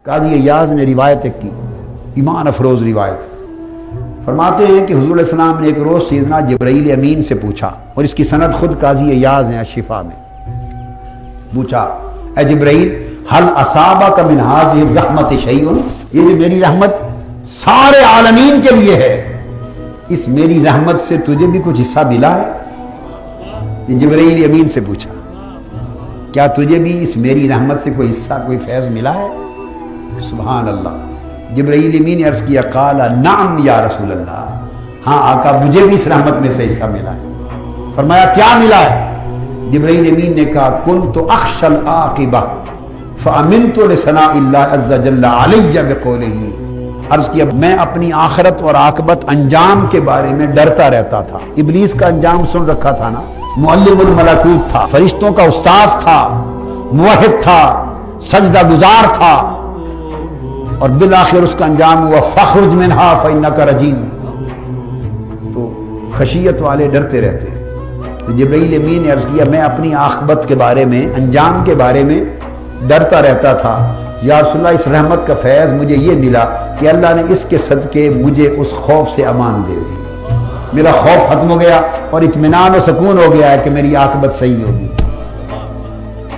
قاضی ایاز نے روایت ایک کی، ایمان افروز روایت، فرماتے ہیں کہ حضور علیہ السلام نے ایک روز سیدنا جبرائیل امین سے پوچھا، اور اس کی سند خود قاضی ایاز نے الشفا میں پوچھا، اے جبرائیل حل اصابک من هذه الرحمت شیء، یہ جو میری رحمت سارے عالمین کے لیے ہے، اس میری رحمت سے تجھے بھی کچھ حصہ ملا ہے؟ یہ جبرائیل امین سے پوچھا، کیا تجھے بھی اس میری رحمت سے کوئی حصہ کوئی فیض ملا ہے؟ سبحان اللہ۔ جبرائیل امین نے عرض کیا، قال نعم یا رسول اللہ، ہاں آقا مجھے بھی اس رحمت میں سے حصہ ملا ہے۔ فرمایا کیا ملا ہے؟ جبرائیل امین نے کہا، کنت اخشى العاقبہ فامنت لثناء اللہ عز جل علی بقولہ، عرض کیا میں اپنی آخرت اور عاقبت انجام کے بارے میں ڈرتا رہتا تھا۔ ابلیس کا انجام سن رکھا تھا نا، معلم الملکوت تھا، فرشتوں کا استاذ تھا، موحد تھا، سجدہ گزار تھا، اور بالآخر اس کا انجام ہوا فخرج منہا فإنک رجیم۔ تو خشیت والے ڈرتے رہتے ہیں۔ تو جبرائیل امین نے عرض کیا میں اپنی عاقبت کے بارے میں، انجام کے بارے میں ڈرتا رہتا تھا، یا رسول اللہ اس رحمت کا فیض مجھے یہ ملا کہ اللہ نے اس کے صدقے مجھے اس خوف سے امان دے دی، میرا خوف ختم ہو گیا اور اطمینان و سکون ہو گیا ہے کہ میری عاقبت صحیح ہوگی۔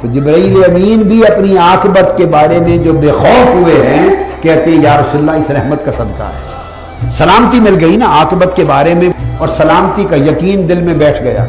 تو جبرائیل امین بھی اپنی عاقبت کے بارے میں جو بے خوف ہوئے ہیں کہتے ہیں یا رسول اللہ اس رحمت کا صدقہ ہے، سلامتی مل گئی نا عاقبت کے بارے میں، اور سلامتی کا یقین دل میں بیٹھ گیا۔